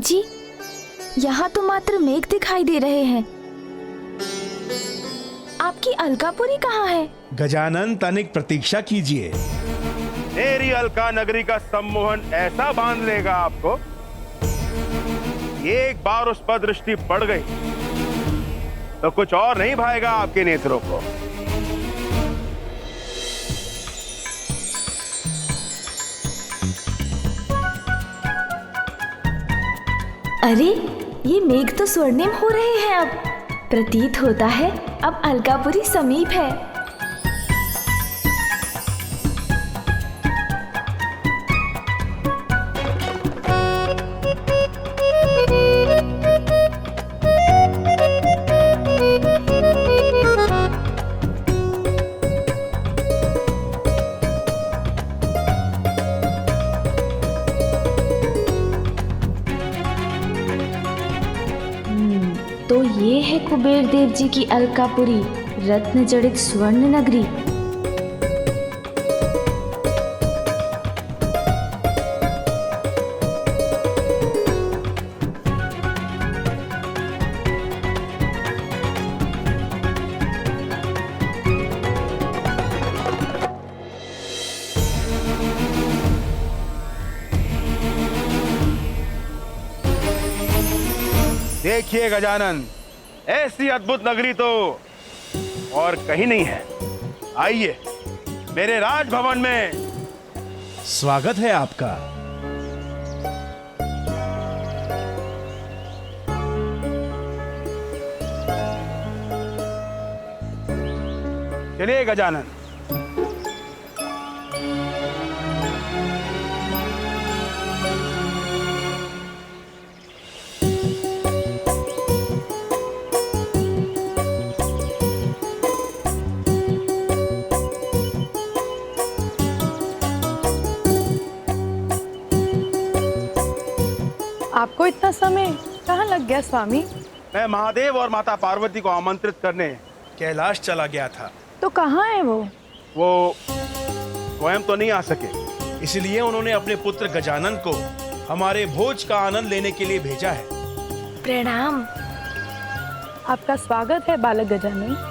जी, यहाँ तो मात्र मेघ दिखाई दे रहे हैं। आपकी अलकापुरी कहाँ है? गजानन, तनिक प्रतीक्षा कीजिए। मेरी अलका नगरी का सम्मोहन ऐसा बांध लेगा आपको, एक बार उस पर दृष्टि पड़ गई तो कुछ और नहीं भाएगा आपके नेत्रों को। अरे, ये मेघ तो स्वर्णिम हो रहे हैं। अब प्रतीत होता है अब अलकापुरी समीप है। तो ये है कुबेर देव जी की अलकापुरी, रत्न जड़ित स्वर्ण नगरी। देखिए गजानन, ऐसी अद्भुत नगरी तो और कहीं नहीं है। आइए मेरे राजभवन में। स्वागत है आपका। चलिए गजानन। आपको इतना समय कहाँ लग गया स्वामी? मैं महादेव और माता पार्वती को आमंत्रित करने कैलाश चला गया था। तो कहाँ है वो? वो स्वयं तो नहीं आ सके, इसलिए उन्होंने अपने पुत्र गजानन को हमारे भोज का आनंद लेने के लिए भेजा है। प्रणाम। आपका स्वागत है बालक गजानन।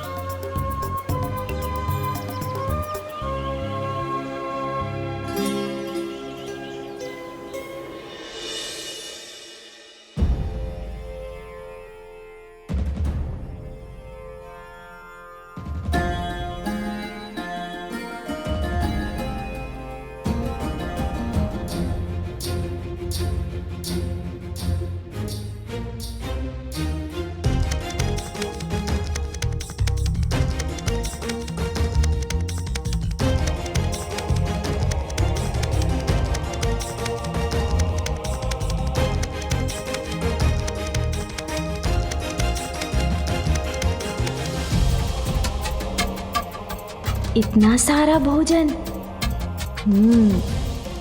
इतना सारा भोजन।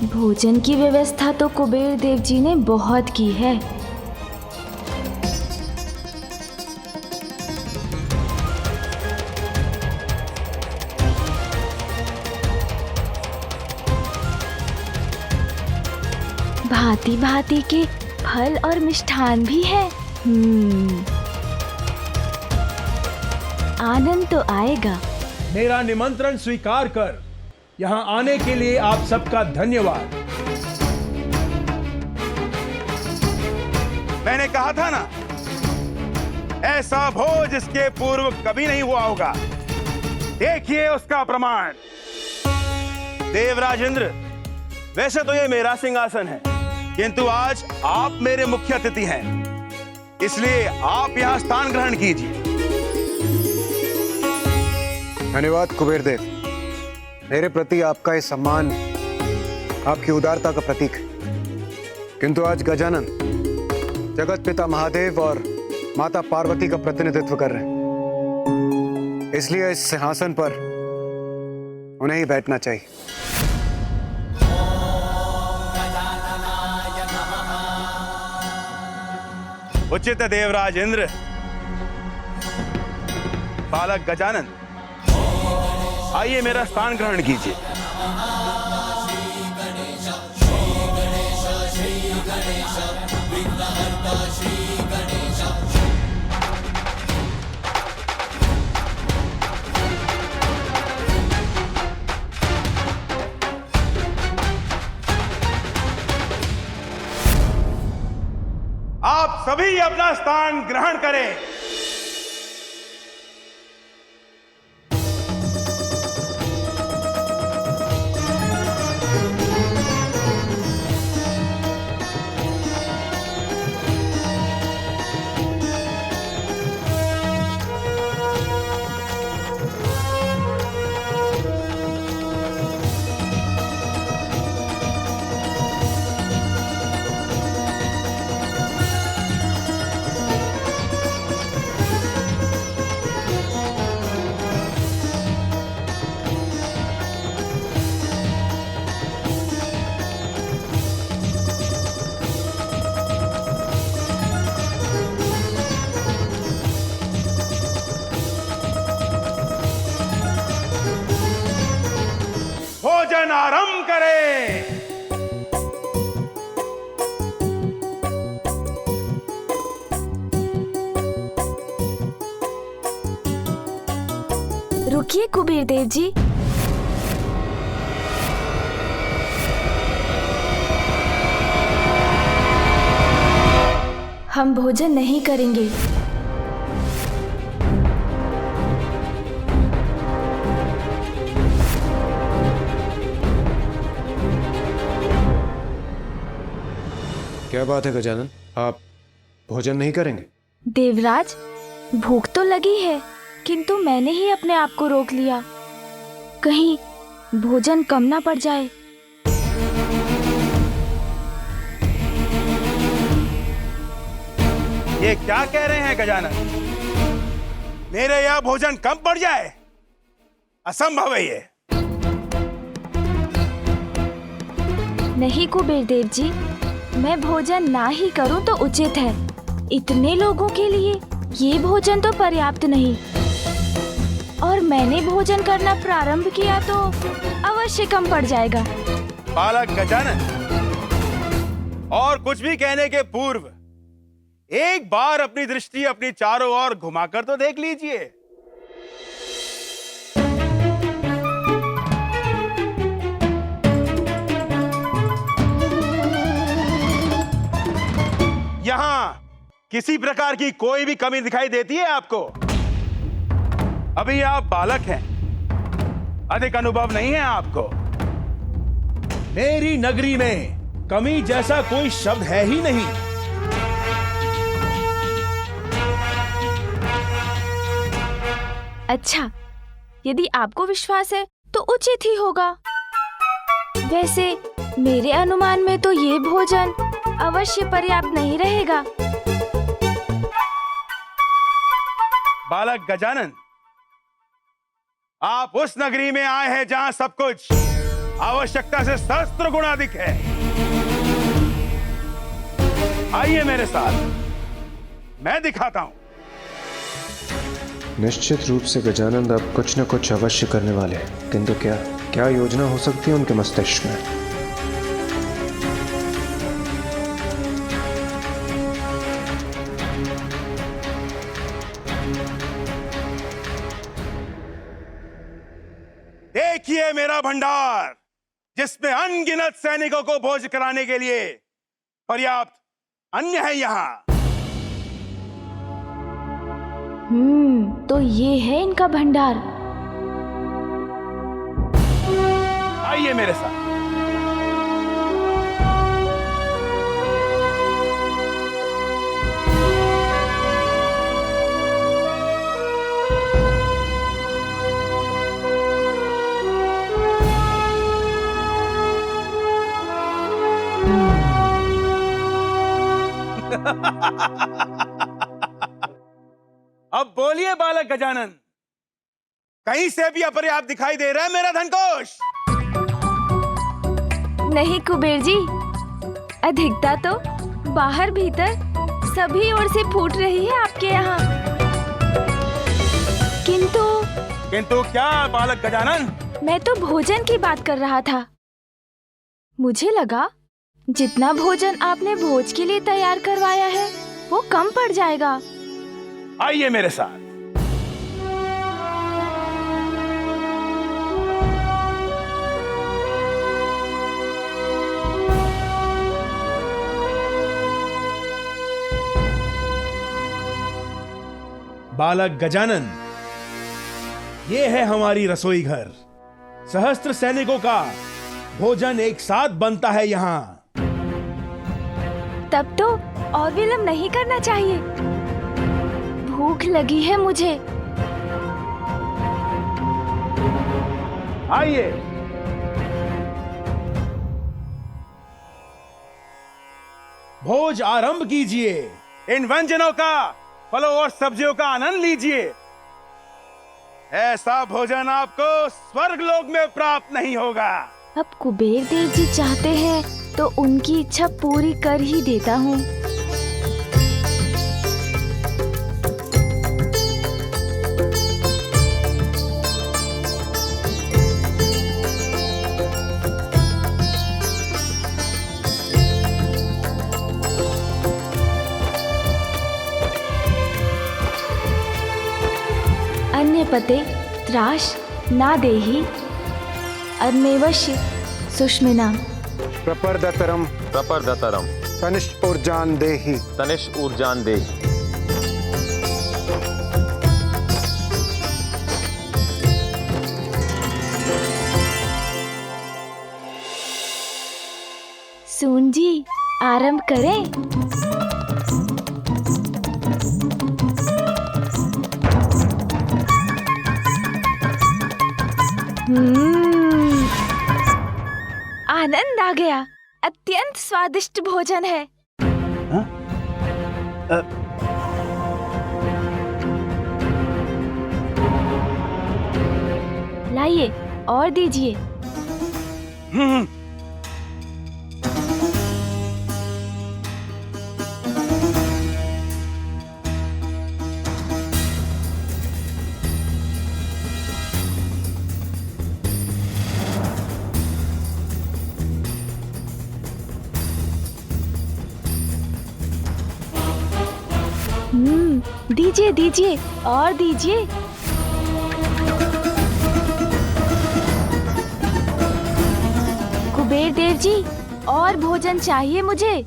भोजन की व्यवस्था तो कुबेर देव जी ने बहुत की है। भांति भांति के फल और मिष्ठान भी है। आनंद तो आएगा। मेरा निमंत्रण स्वीकार कर यहाँ आने के लिए आप सबका धन्यवाद। मैंने कहा था ना, ऐसा भोज इसके पूर्व कभी नहीं हुआ होगा। देखिए उसका प्रमाण। देवराज इंद्र, वैसे तो ये मेरा सिंहासन है, किंतु आज आप मेरे मुख्य अतिथि हैं, इसलिए आप यहाँ स्थान ग्रहण कीजिए। धन्यवाद कुबेर देव। मेरे प्रति आपका ये सम्मान आपकी उदारता का प्रतीक है। किंतु आज गजानन जगत पिता महादेव और माता पार्वती का प्रतिनिधित्व कर रहे हैं, इसलिए इस सिंहासन पर उन्हें ही बैठना चाहिए। उचित देवराज इंद्र। बालक गजानन, आइए मेरा स्थान ग्रहण कीजिए। गणेश अभी अपना स्थान ग्रहण करें। भोजन आरंभ करें। रुकिए कुबेर देव जी, हम भोजन नहीं करेंगे। क्या बात है गजानन, आप भोजन नहीं करेंगे? देवराज, भूख तो लगी है, किंतु मैंने ही अपने आप को रोक लिया, कहीं भोजन कम ना पड़ जाए। ये क्या कह रहे हैं गजानन? मेरे यहां भोजन कम पड़ जाए? असंभव है ये। नहीं कुबेर देव जी, मैं भोजन ना ही करूं तो उचित है। इतने लोगों के लिए ये भोजन तो पर्याप्त नहीं, और मैंने भोजन करना प्रारंभ किया तो अवश्य कम पड़ जाएगा। बालक गजानन, और कुछ भी कहने के पूर्व एक बार अपनी दृष्टि अपनी चारों ओर घुमाकर तो देख लीजिए। यहां किसी प्रकार की कोई भी कमी दिखाई देती है आपको? अभी आप बालक हैं, अधिक अनुभव नहीं है आपको। मेरी नगरी में कमी जैसा कोई शब्द है ही नहीं। अच्छा, यदि आपको विश्वास है तो उचित ही होगा। वैसे मेरे अनुमान में तो ये भोजन अवश्य पर्याप्त नहीं रहेगा। बालक गजानन, आप उस नगरी में आए हैं जहां सब कुछ आवश्यकता से सहस्त्र गुना अधिक है। आइए मेरे साथ, मैं दिखाता हूं। निश्चित रूप से गजानंद अब कुछ न कुछ अवश्य करने वाले हैं, किंतु क्या क्या योजना हो सकती है उनके मस्तिष्क में? देखिए मेरा भंडार, जिसमें अनगिनत सैनिकों को भोज कराने के लिए पर्याप्त अन्न है यहाँ। तो ये है इनका भंडार। आइए मेरे साथ। अब बोलिए बालक गजानन, कहीं से भी अपर्याप्त दिखाई दे रहा है मेरा धनकोष? नहीं कुबेर जी, अधिकता तो बाहर भीतर सभी ओर से फूट रही है आपके यहाँ। किंतु क्या बालक गजानन? मैं तो भोजन की बात कर रहा था। मुझे लगा जितना भोजन आपने भोज के लिए तैयार करवाया है वो कम पड़ जाएगा। आइए मेरे साथ। बालक गजानन, ये है हमारी रसोई घर। सहस्त्र सैनिकों का भोजन एक साथ बनता है यहाँ। तब तो और विलंब नहीं करना चाहिए। भूख लगी है मुझे। आइए। भोज आरंभ कीजिए। इन व्यंजनों का, फलों और सब्जियों का आनंद लीजिए। ऐसा भोजन आपको स्वर्ग लोक में प्राप्त नहीं होगा। अब कुबेर देव जी चाहते हैं तो उनकी इच्छा पूरी कर ही देता हूँ। अन्य पते त्राश ना देहि अन्यवश्य सुष्मिना प्रपर्दतरम तनिष्ठ ऊर्जान देहि। तनिष्ठ ऊर्जान दे। सून जी आरंभ करें। आनंद आ गया। अत्यंत स्वादिष्ट भोजन है। लाइए और दीजिए। दीजिए दीजिए और दीजिए। कुबेर देव जी और भोजन चाहिए मुझे।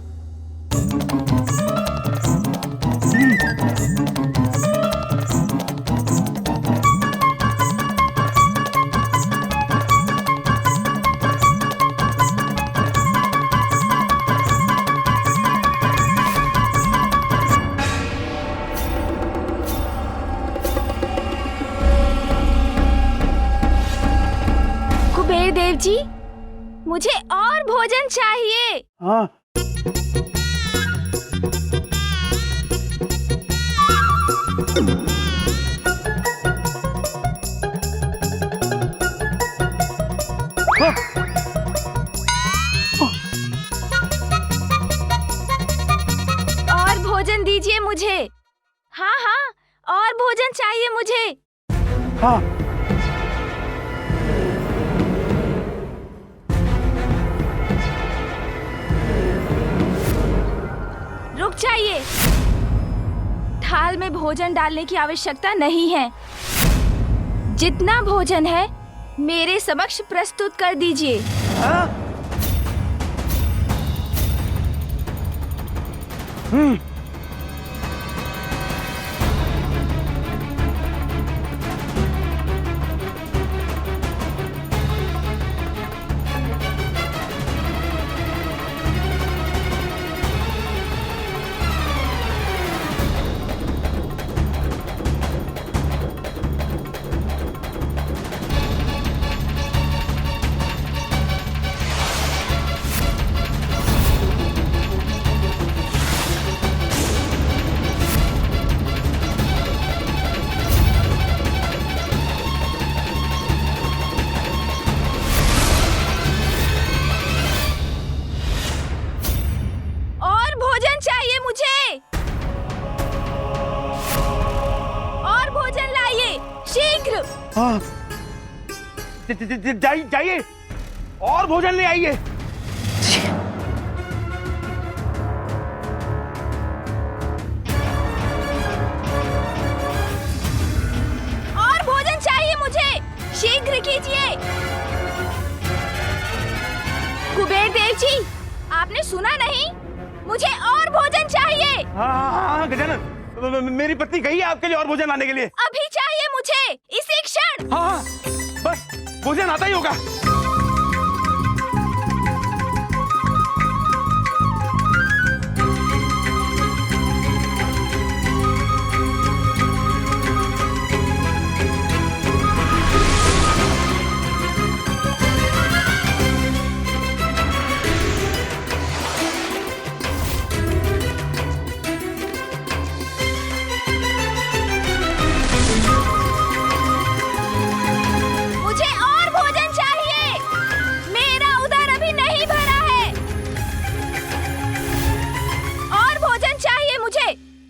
कुबेर देव जी मुझे और भोजन चाहिए। हाँ। और भोजन दीजिए मुझे। हाँ हाँ और भोजन चाहिए मुझे। हाँ। रुक जाइए। थाल में भोजन डालने की आवश्यकता नहीं है। जितना भोजन है मेरे समक्ष प्रस्तुत कर दीजिए। हाँ? और भोजन चाहिए मुझे। और भोजन लाइए शीघ्र। हाँ। जाइए और भोजन ले आइए। और भोजन चाहिए मुझे। शीघ्र कीजिए। कुबेर देव जी आपने सुना नहीं? मुझे और भोजन चाहिए। हाँ हाँ हाँ गजानन मेरी पत्नी गई है आपके लिए और भोजन लाने के लिए। अभी चाहिए मुझे, इसी क्षण। हाँ, बस भोजन आता ही होगा।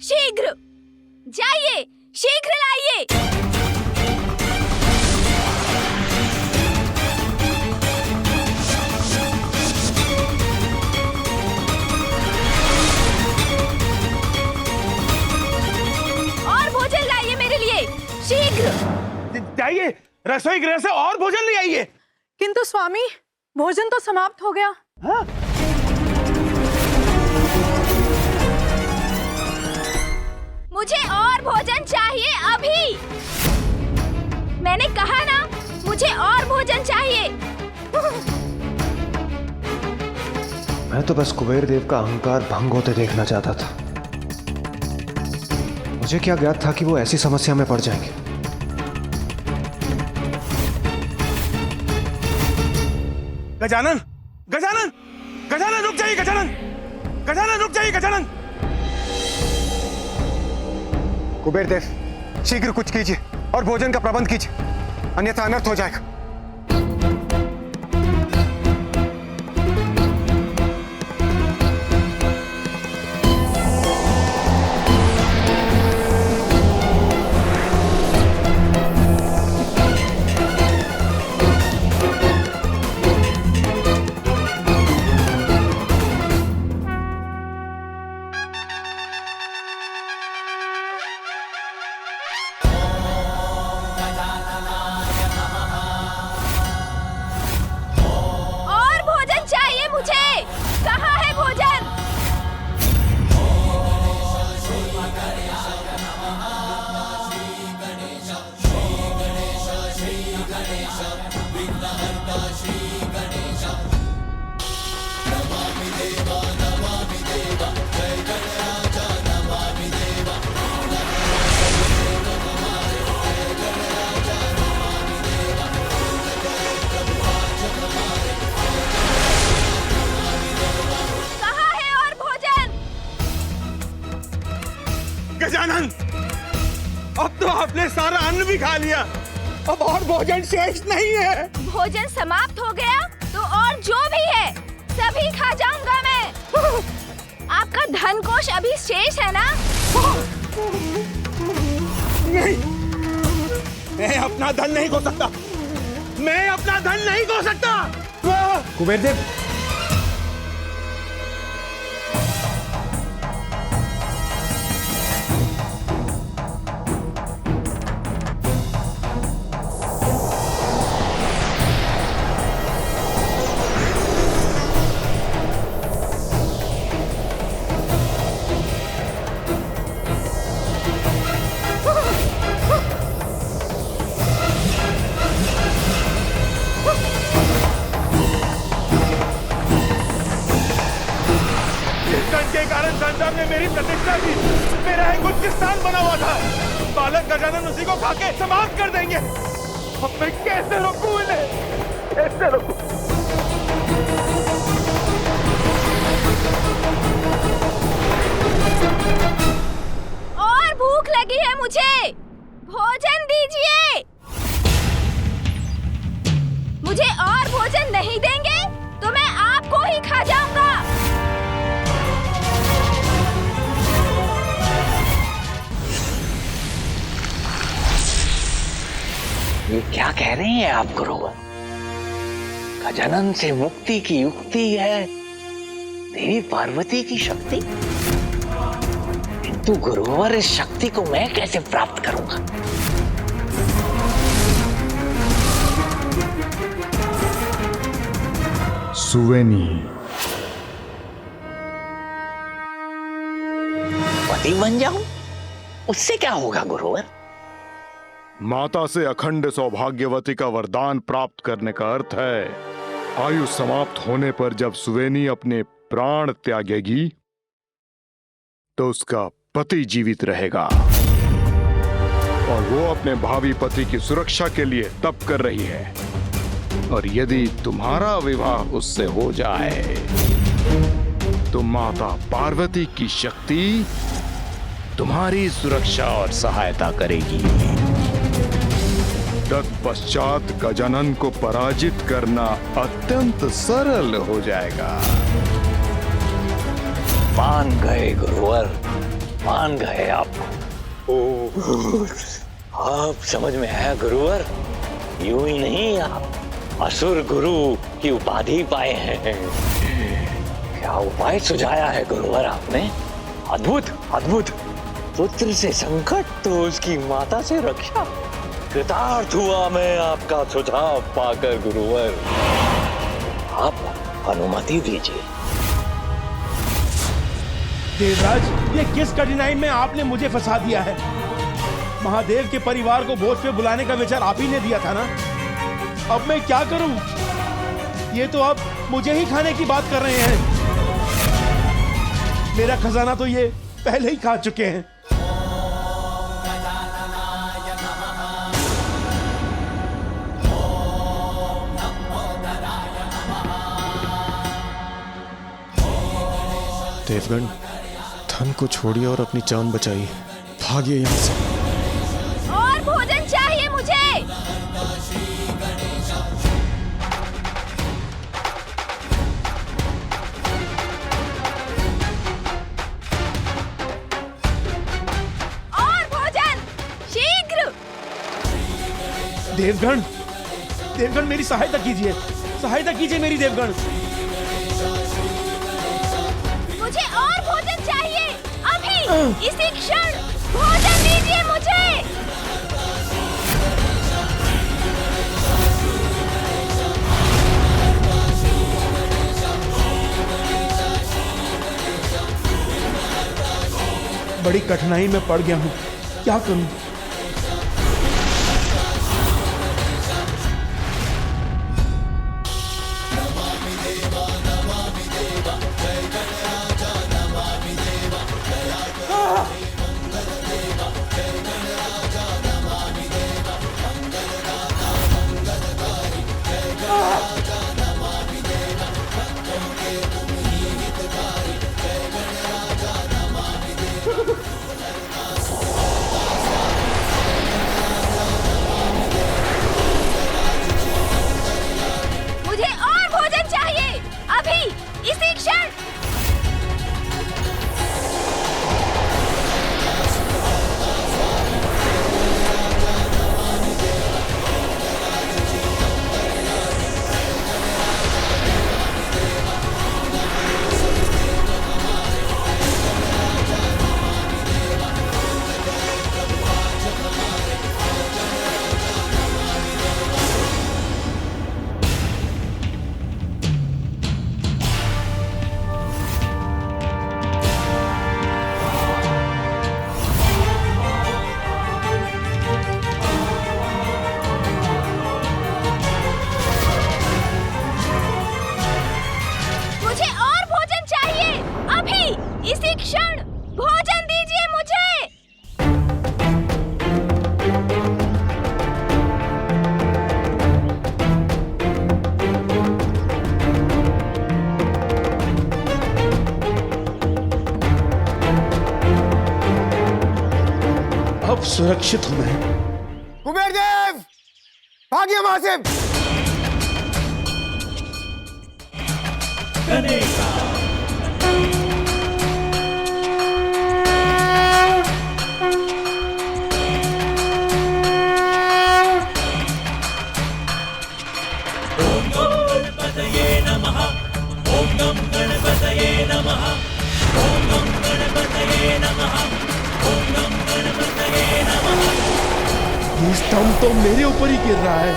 शीघ्र जाइए, शीघ्र लाइए। और भोजन लाइए मेरे लिए, शीघ्र जाइए, रसोई गृह से और भोजन ले आइए। किंतु स्वामी, भोजन तो समाप्त हो गया। हाँ? मुझे और भोजन चाहिए अभी। मैंने कहा ना, मुझे और भोजन चाहिए। मैं तो बस कुबेर देव का अहंकार भंग होते देखना चाहता था। मुझे क्या ज्ञात था कि वो ऐसी समस्या में पड़ जाएंगे। गजानन, गजानन, गजानन रुक जाइए, गजानन, गजानन रुक जाइए, गजानन। कुबेर देव, शीघ्र कुछ कीजिए और भोजन का प्रबंध कीजिए, अन्यथा अनर्थ हो जाएगा। गजानन, अब तो आपने सारा अन्न भी खा लिया, अब और भोजन शेष नहीं है। भोजन समाप्त हो गया तो और जो भी है सभी खा जाऊंगा मैं। आपका धन कोष अभी शेष है ना? नहीं, मैं अपना धन नहीं खो सकता, मैं अपना धन नहीं खो सकता। कुबेर देव, के कारण संसार में मेरी प्रतिष्ठा की, मेरा एक उच्च स्थान बना हुआ था। बालक गजानन उसी को खाके समाप्त कर देंगे। अब मैं कैसे रोकूं इन्हें, कैसे रोकूं? और भूख लगी है मुझे, भोजन दीजिए। मुझे और भोजन नहीं देंगे तो मैं आपको ही खा जाऊंगा। ये क्या कह रहे हैं आप गुरुवर? गजानन से मुक्ति की युक्ति है देवी पार्वती की शक्ति, किंतु गुरुवर इस शक्ति को मैं कैसे प्राप्त करूंगा? सुवेनी, पति बन जाऊं? उससे क्या होगा गुरुवर? माता से अखंड सौभाग्यवती का वरदान प्राप्त करने का अर्थ है आयु समाप्त होने पर जब सुवेनी अपने प्राण त्यागेगी तो उसका पति जीवित रहेगा और वो अपने भावी पति की सुरक्षा के लिए तप कर रही है। और यदि तुम्हारा विवाह उससे हो जाए तो माता पार्वती की शक्ति तुम्हारी सुरक्षा और सहायता करेगी। तत्पश्चात गजानन को पराजित करना अत्यंत सरल हो जाएगा। मान गए गुरुवर, मान गए आप। आप समझ में आया गुरुवर? यूं ही नहीं, आप असुर गुरु की उपाधि पाए हैं। क्या उपाय सुझाया है गुरुवर आपने? अद्भुत अद्भुत। पुत्र से संकट तो उसकी माता से रक्षा। कृतार्थ हुआ मैं आपका सुझाव पाकर गुरुवर। आप अनुमति दीजिए। देवराज, ये किस कठिनाई में आपने मुझे फंसा दिया है? महादेव के परिवार को भोज पे बुलाने का विचार आप ही ने दिया था ना? अब मैं क्या करूं? ये तो अब मुझे ही खाने की बात कर रहे हैं। मेरा खजाना तो ये पहले ही खा चुके हैं। देवगण, धन को छोड़िए और अपनी जान बचाइए। भागिए यहाँ से। और भोजन चाहिए मुझे। और भोजन शीघ्र। देवगण, देवगण मेरी सहायता कीजिए, सहायता कीजिए मेरी देवगण। मुझे और भोजन चाहिए अभी, इसी क्षण। भोजन दीजिए मुझे। बड़ी कठिनाई में पड़ गया हूं, क्या करूं? मुझे और भोजन चाहिए अभी, इसी क्षण। मुझे और भोजन चाहिए अभी, इसी क्षण। भोजन दीजिए मुझे। अब सुरक्षित हूं मैं। कुबेर देव, भागिए वहां से। ये स्तंभ तो मेरे ऊपर ही गिर रहा है।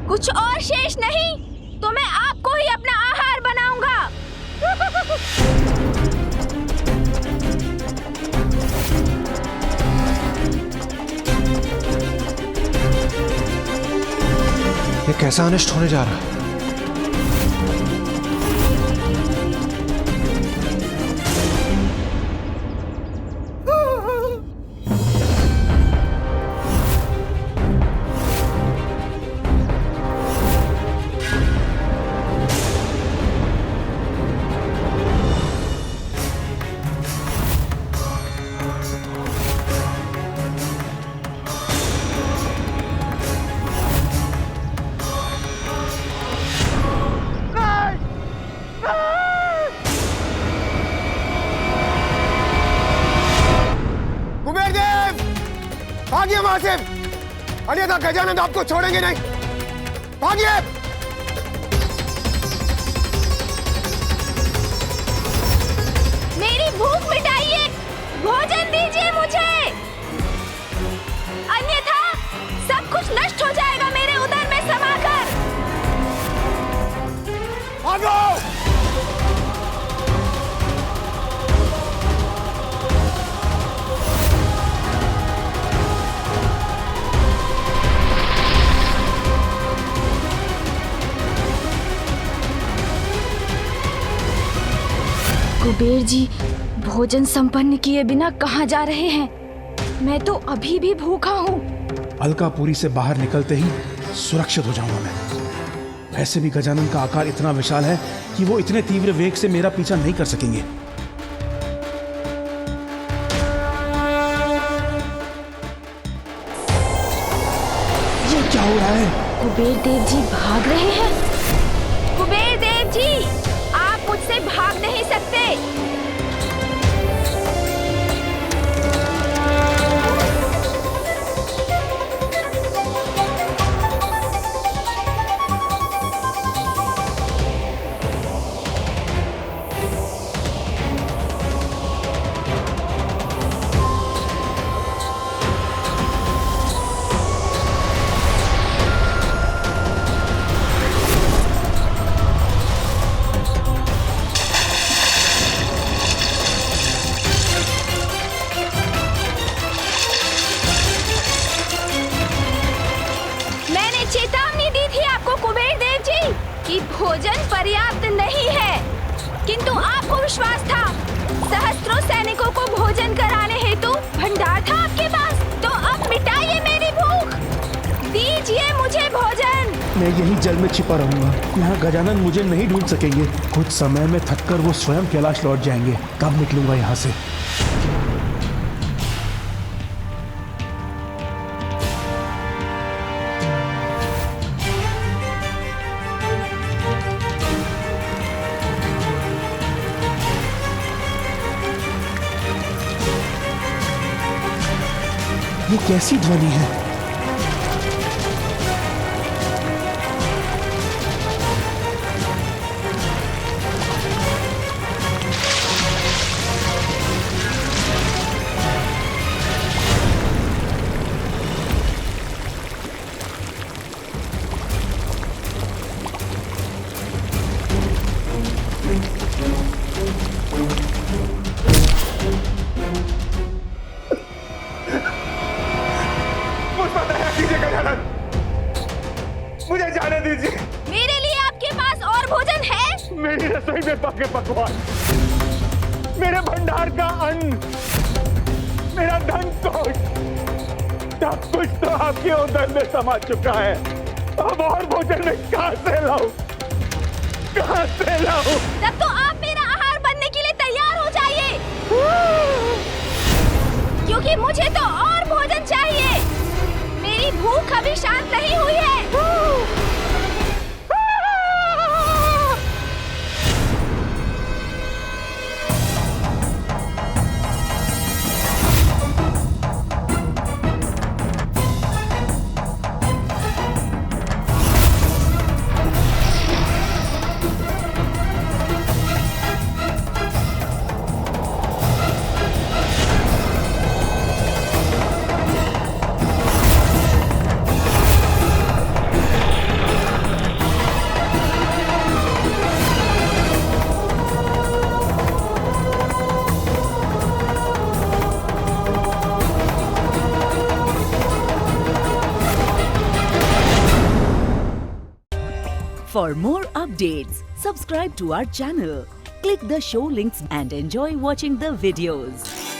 कुछ और शेष नहीं तो मैं आपको ही अपना आहार बनाऊंगा। कैसा अनिष्ट होने जा रहा है? भागिए वहां से, अन्यथा गजानन आपको छोड़ेंगे नहीं। भागिए। मेरी भूख मिटाइए, भोजन दीजिए मुझे, अन्यथा सब कुछ नष्ट हो जाएगा मेरे उदर में समाकर। भागो। कुबेर जी, भोजन संपन्न किए बिना कहाँ जा रहे हैं? मैं तो अभी भी भूखा हूँ। अलकापुरी से बाहर निकलते ही सुरक्षित हो जाऊंगा मैं। वैसे भी गजानन का आकार इतना विशाल है कि वो इतने तीव्र वेग से मेरा पीछा नहीं कर सकेंगे। ये क्या हो रहा है? कुबेर देव जी भाग रहे हैं। कुबेर देव जी, आप मुझसे भाग नहीं सकते। कि भोजन पर्याप्त नहीं है, किंतु आपको विश्वास था। सहस्त्रों सैनिकों को भोजन कराने हेतु भंडार था आपके पास, तो अब मिटाइए मेरी भूख, दीजिए मुझे भोजन। मैं यही जल में छिपा रहूंगा, यहाँ गजानन मुझे नहीं ढूंढ सकेंगे। कुछ समय में थककर वो स्वयं कैलाश लौट जाएंगे, तब निकलूंगा यहाँ से। ये कैसी ध्वनि है? मुझे जाने दीजिए। मेरे लिए आपके पास और भोजन है? मेरी रसोई में पके पकवान, मेरे भंडार का अन्न, मेरा धन कोष, सब कुछ तो आपके उदर में समा चुका है। अब और भोजन में कहां से लाऊं? कहां से लाऊं? तब तो आप मेरा आहार बनने के लिए तैयार हो जाइए, क्योंकि मुझे तो और भोजन चाहिए। मेरी भूख अभी शांत नहीं हुई है। For more updates, subscribe to our channel, click the show links and enjoy watching the videos.